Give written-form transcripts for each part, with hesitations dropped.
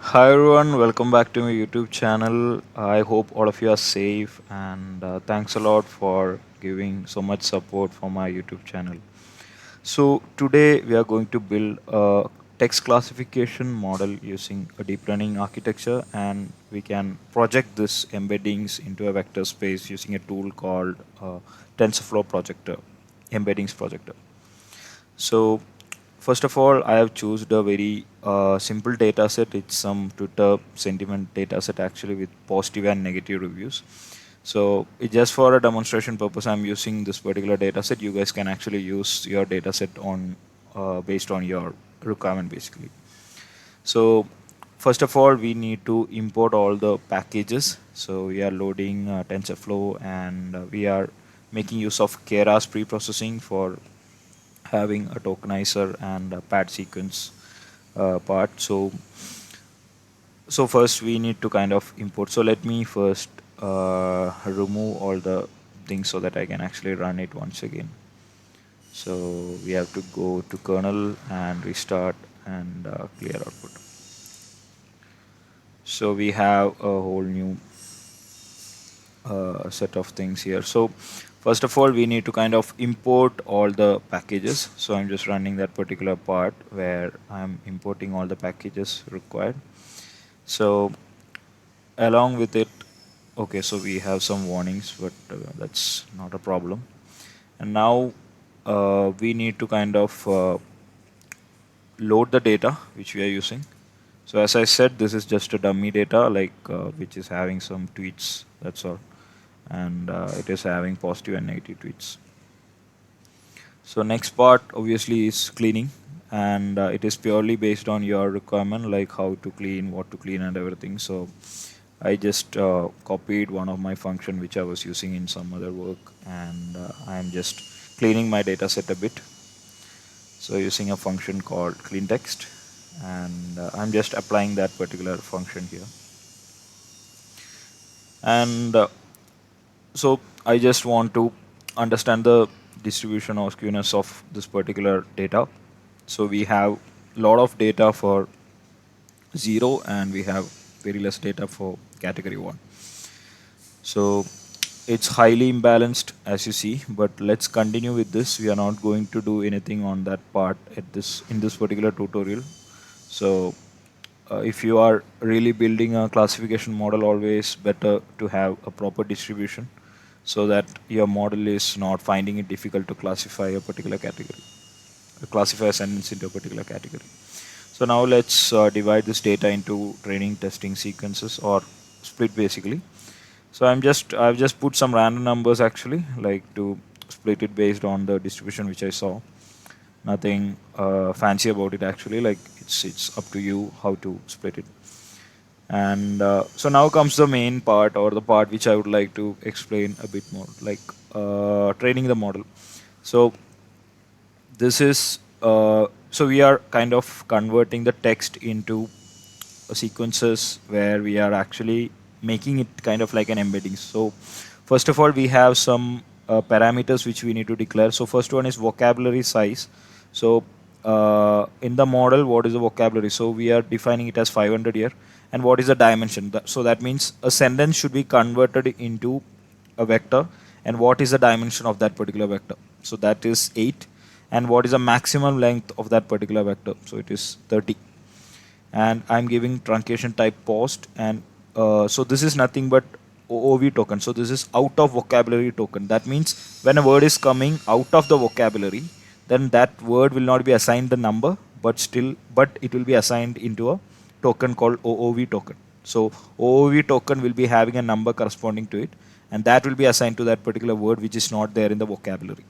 Hi everyone, welcome back to my YouTube channel. I hope all of you are safe and thanks a lot for giving so much support for my YouTube channel. So today we are going to build a text classification model using a deep learning architecture, and we can project this embeddings into a vector space using a tool called TensorFlow Projector, Embeddings Projector. So first of all, I have chosen a very simple data set. It's some Twitter sentiment data set actually with positive and negative reviews. So it just for a demonstration purpose, I'm using this particular data set. You guys can actually use your data set on based on your requirement basically. So first of all, we need to import all the packages. So we are loading TensorFlow, and we are making use of Keras preprocessing for having a tokenizer and a pad sequence part. So first we need to kind of import. So let me first remove all the things so that I can actually run it once again. So we have to go to kernel and restart and clear output. So we have a whole new set of things here. So first of all, we need to kind of import all the packages. So I'm just running that particular part where I'm importing all the packages required. So along with it, okay, so we have some warnings, but that's not a problem. And now we need to kind of load the data which we are using. So as I said, this is just a dummy data, like which is having some tweets, that's all. And it is having positive and negative tweets. So next part obviously is cleaning, and it is purely based on your requirement, like how to clean, what to clean, and everything. So I just copied one of my function which I was using in some other work, and I'm just cleaning my data set a bit. So using a function called clean text, and I'm just applying that particular function here. And so I just want to understand the distribution or skewness of this particular data. So we have a lot of data for 0, and we have very less data for category 1. So it's highly imbalanced as you see, but let's continue with this. We are not going to do anything on that part at this in this particular tutorial. So if you are really building a classification model, always better to have a proper distribution so that your model is not finding it difficult to classify a particular category, classify a sentence into a particular category. So now let's divide this data into training, testing sequences, or split basically. So I've just put some random numbers actually, like to split it based on the distribution which I saw. Nothing fancy about it actually. Like it's up to you how to split it. And so now comes the main part, or the part which I would like to explain a bit more, like training the model. So this is so we are kind of converting the text into sequences where we are actually making it kind of like an embedding. So first of all, we have some parameters which we need to declare. So first one is vocabulary size. So in the model, what is the vocabulary? So we are defining it as 500 here. And what is the dimension? So that means a sentence should be converted into a vector, and what is the dimension of that particular vector? So that is 8. And what is the maximum length of that particular vector? So it is 30. And I'm giving truncation type post, and so this is nothing but OOV token. So this is out of vocabulary token. That means when a word is coming out of the vocabulary, then that word will not be assigned the number, but it will be assigned into a token called OOV token. So OOV token will be having a number corresponding to it, and that will be assigned to that particular word which is not there in the vocabulary.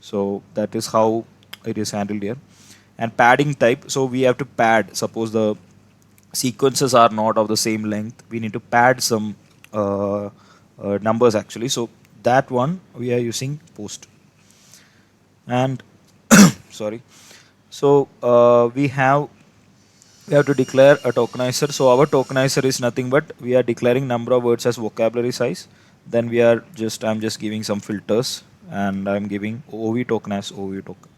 So that is how it is handled here. And padding type, so we have to pad. Suppose the sequences are not of the same length, we need to pad some numbers actually. So that one we are using post. And sorry. So we have to declare a tokenizer. So our tokenizer is nothing but we are declaring number of words as vocabulary size. Then I'm just giving some filters, and I'm giving OV token as OV token,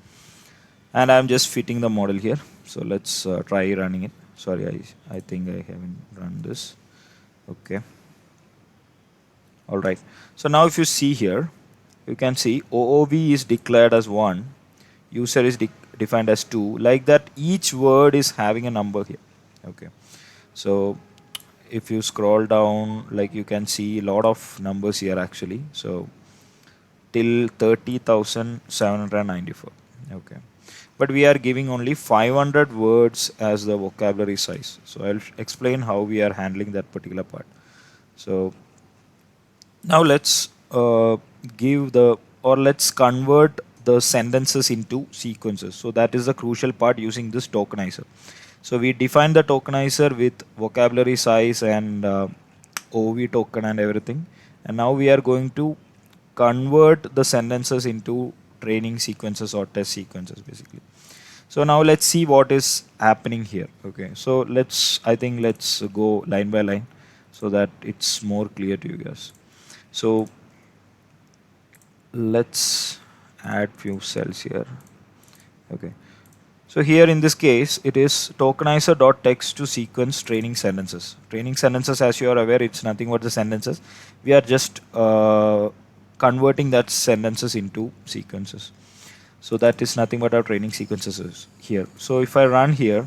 and I'm just fitting the model here. So let's try running it. Sorry, I think I haven't run this. Okay. All right. So now if you see here, you can see OOV is declared as 1, user is defined as 2. Like that, each word is having a number here. Okay. So if you scroll down, like you can see a lot of numbers here actually. So till 30,794. Okay. But we are giving only 500 words as the vocabulary size. So I'll explain how we are handling that particular part. So now give the or let's convert the sentences into sequences. So that is the crucial part using this tokenizer. So we define the tokenizer with vocabulary size and OV token and everything. And now we are going to convert the sentences into training sequences or test sequences basically. So now let's see what is happening here. Okay. So let's go line by line so that it's more clear to you guys. So let's add few cells here. Okay. So here in this case, it is tokenizer.text to sequence training sentences. Training sentences, as you are aware, it's nothing but the sentences. We are just converting that sentences into sequences. So that is nothing but our training sequences is here. So if I run here,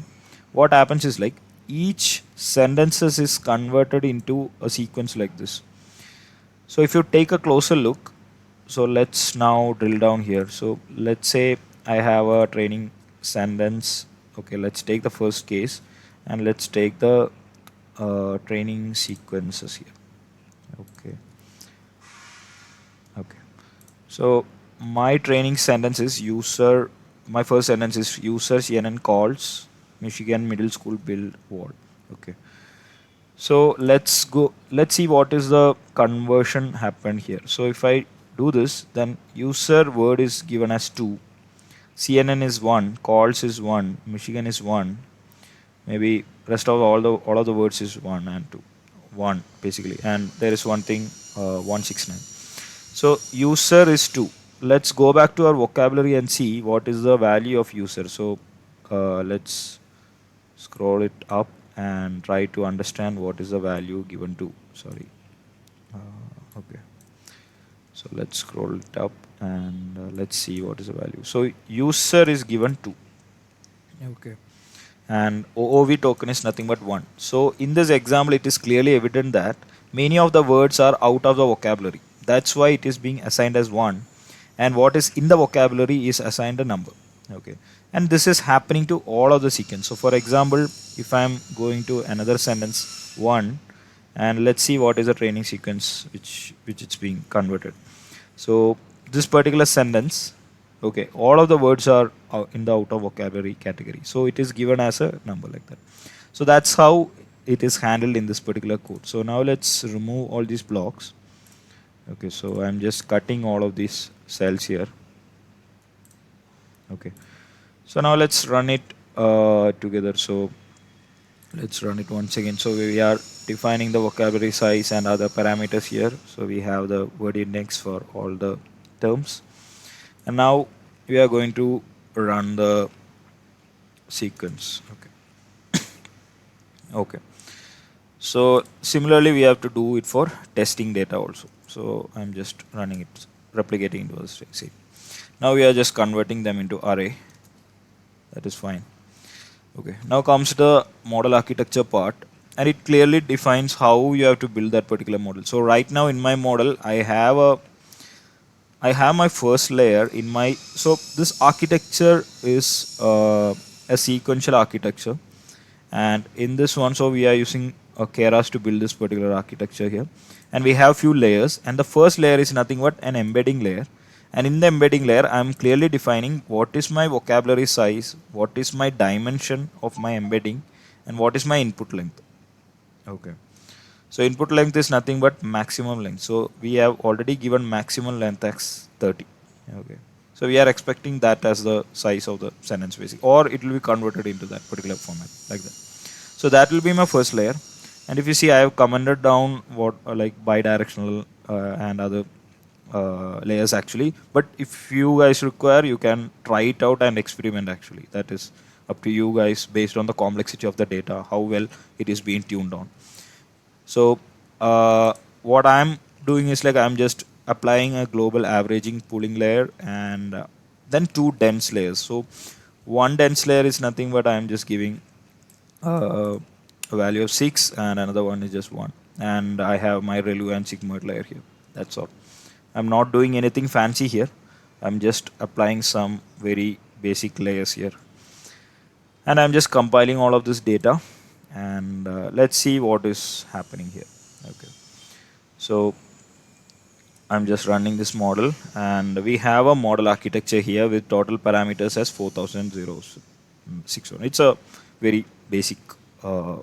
what happens is like each sentences is converted into a sequence like this. So if you take a closer look, so let's now drill down here. So let's say I have a training sentence. Okay, let's take the first case and let's take the training sequences here. Okay, okay. So my training sentence is user. My first sentence is user CNN calls Michigan Middle School build wall. Okay. So let's see what is the conversion happened here. So if I do this, then user word is given as 2, CNN is 1, calls is 1, Michigan is 1, maybe rest of all of the words is 1 and 2, 1 basically, and there is one thing 169. So user is 2. Let's go back to our vocabulary and see what is the value of user. So let's scroll it up and try to understand what is the value given to. Sorry. Okay. So let's scroll it up and let's see what is the value. So user is given 2. Okay. And OOV token is nothing but 1. So in this example, it is clearly evident that many of the words are out of the vocabulary. That's why it is being assigned as 1. And what is in the vocabulary is assigned a number. Okay. And this is happening to all of the sequence. So for example, if I'm going to another sentence 1, and let's see what is the training sequence which it's being converted. So this particular sentence, okay, all of the words are in the out of vocabulary category. So it is given as a number like that. So that's how it is handled in this particular code. So now let's remove all these blocks. Okay, so I'm just cutting all of these cells here. Okay, so now let's run it together. So let's run it once again. So we are defining the vocabulary size and other parameters here. So we have the word index for all the terms. And now we are going to run the sequence. Okay. Okay. So similarly, we have to do it for testing data also. So I'm just running it, replicating into a string. See. Now we are just converting them into array. That is fine. Okay. Now comes the model architecture part, and it clearly defines how you have to build that particular model. So right now in my model, I have my first layer in my. So this architecture is a sequential architecture, and in this one, so we are using Keras to build this particular architecture here, and we have few layers, and the first layer is nothing but an embedding layer, and in the embedding layer, I am clearly defining what is my vocabulary size, what is my dimension of my embedding, and what is my input length. Okay. So input length is nothing but maximum length. So we have already given maximum length as 30. Okay. So we are expecting that as the size of the sentence basic, or it will be converted into that particular format like that. So that will be my first layer. And if you see, I have commented down what like bidirectional and other layers actually. But if you guys require, you can try it out and experiment actually. That is up to you guys based on the complexity of the data, how well it is being tuned on. So what I'm doing is like I'm just applying a global averaging pooling layer and then two dense layers. So one dense layer is nothing but I'm just giving a value of 6 and another one is just 1, and I have my ReLU and sigmoid layer here. That's all. I'm not doing anything fancy here. I'm just applying some very basic layers here, and I'm just compiling all of this data, and let's see what is happening here. Okay, so I'm just running this model, and we have a model architecture here with total parameters as 4061. It's a very basic uh,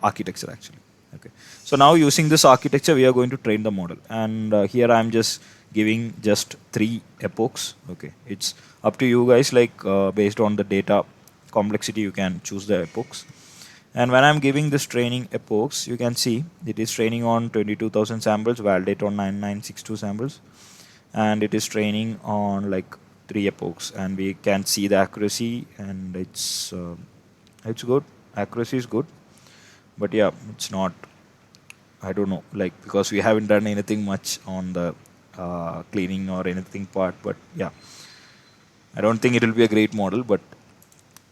architecture actually. Okay, so now using this architecture, we are going to train the model, and here I'm just giving just 3 epochs. Okay, it's up to you guys. Like based on the data complexity, you can choose the epochs. And when I'm giving this training epochs, you can see it is training on 22,000 samples, validate on 9962 samples, and it is training on like 3 epochs, and we can see the accuracy, and it's good. Accuracy is good, but yeah, it's not. I don't know, like because we haven't done anything much on the cleaning or anything part, but yeah, I don't think it will be a great model, but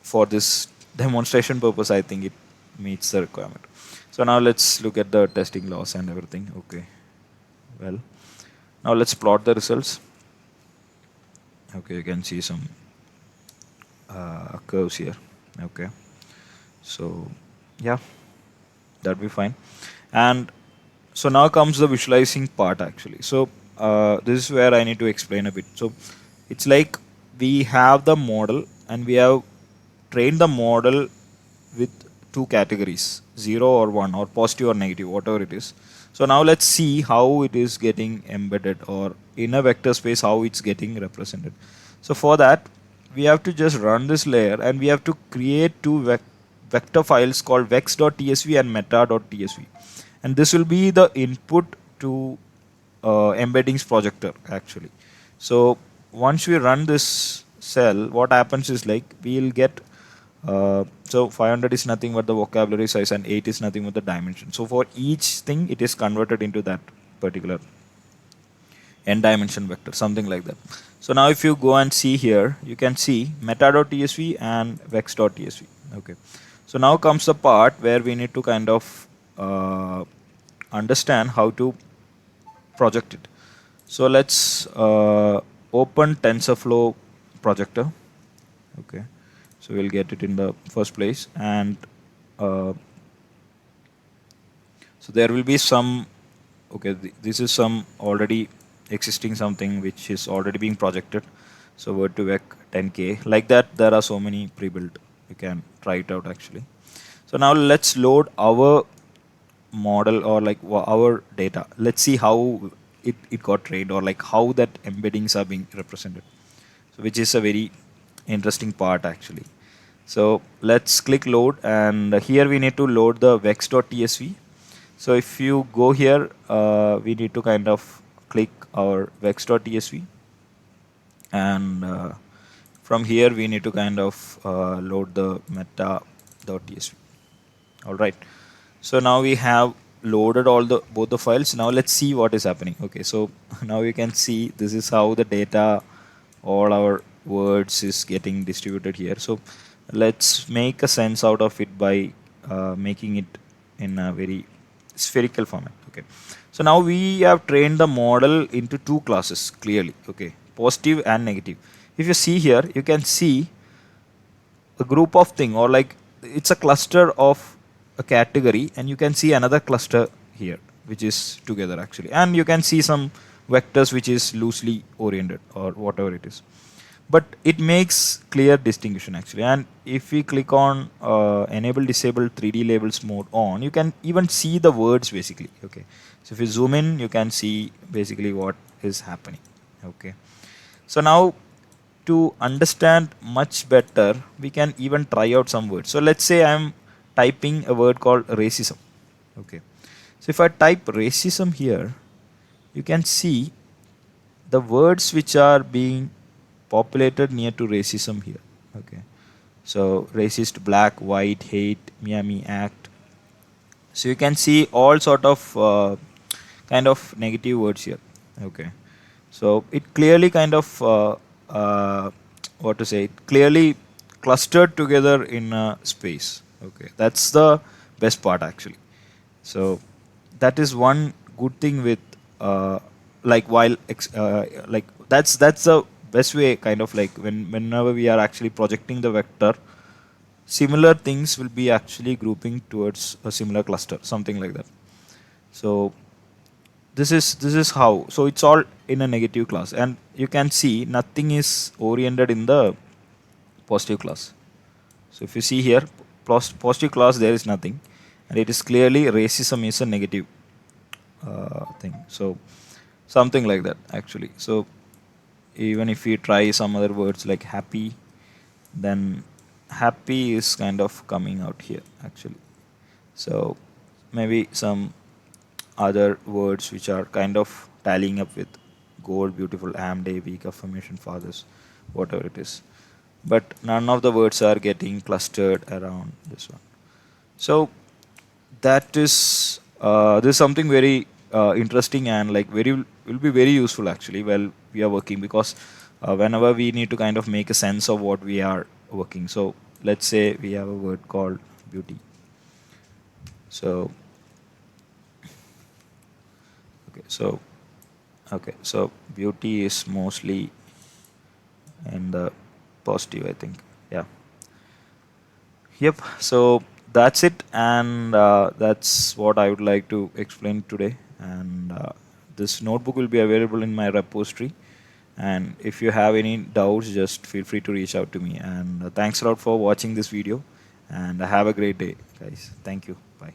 for this demonstration purpose, I think it meets the requirement. So now let's look at the testing loss and everything. Okay, well, now let's plot the results. Okay, you can see some curves here. Okay, so yeah, that'll be fine. And so now comes the visualizing part actually. So this is where I need to explain a bit. So it's like we have the model and we have trained the model with two categories, 0 or 1 or positive or negative, whatever it is. So now let's see how it is getting embedded, or in a vector space how it's getting represented. So for that we have to just run this layer and we have to create two vector files called vex.tsv and meta.tsv, and this will be the input to embeddings projector actually. So once we run this cell, what happens is like we'll get so 500 is nothing but the vocabulary size and 8 is nothing but the dimension. So for each thing it is converted into that particular n dimension vector, something like that. So now if you go and see here, you can see meta.tsv and vex.tsv. Okay, so now comes the part where we need to kind of understand how to project it. So let's open TensorFlow projector. Okay, so we'll get it in the first place, and so there will be some. Okay, this is some already existing something which is already being projected. So Word2Vec 10K, like that there are so many pre-built. You can try it out actually. So now let's load our model, or like our data. Let's see how it got trained, or like how that embeddings are being represented. So which is a very interesting part actually. So let's click load, and here we need to load the vex.tsv. So if you go here, we need to kind of click our vex.tsv, and from here we need to kind of load the meta.tsv. All right. So now we have loaded all the both the files. Now let's see what is happening. Okay, so now you can see this is how the data, all our words is getting distributed here. So let's make a sense out of it by making it in a very spherical format. Okay, so now we have trained the model into two classes clearly. Okay, positive and negative. If you see here, you can see a group of thing, or like it's a cluster of a category, and you can see another cluster here which is together actually, and you can see some vectors which is loosely oriented or whatever it is, but it makes clear distinction actually. And if we click on enable disable 3D labels mode on, you can even see the words basically. Okay, so if you zoom in, you can see basically what is happening. Okay, so now to understand much better, we can even try out some words. So let's say I'm typing a word called racism. Okay, so if I type racism here, you can see the words which are being populated near to racism here. Okay, So racist, black, white, hate, Miami Act. So you can see all sort of kind of negative words here. Okay. So it clearly kind of uh, what to say? It clearly clustered together in a space. Okay, that's the best part actually. So that is one good thing with like like that's the best way kind of like whenever we are actually projecting the vector, similar things will be actually grouping towards a similar cluster, something like that. So this is how, so it's all in a negative class, and you can see nothing is oriented in the positive class. So if you see here, positive class, there is nothing, and it is clearly racism is a negative thing. So something like that actually. So even if we try some other words like happy, then happy is kind of coming out here actually. So maybe some other words which are kind of tallying up with gold, beautiful, am, day, week, affirmation, fathers, whatever it is. But none of the words are getting clustered around this one. So that is this is something very interesting, and like very will be very useful actually while we are working, because whenever we need to kind of make a sense of what we are working. So let's say we have a word called beauty. So okay, so okay, so beauty is mostly in the positive, I think. Yeah. Yep. So that's it, and that's what I would like to explain today. And this notebook will be available in my repository. And if you have any doubts, just feel free to reach out to me. And thanks a lot for watching this video. And have a great day, guys. Thank you. Bye.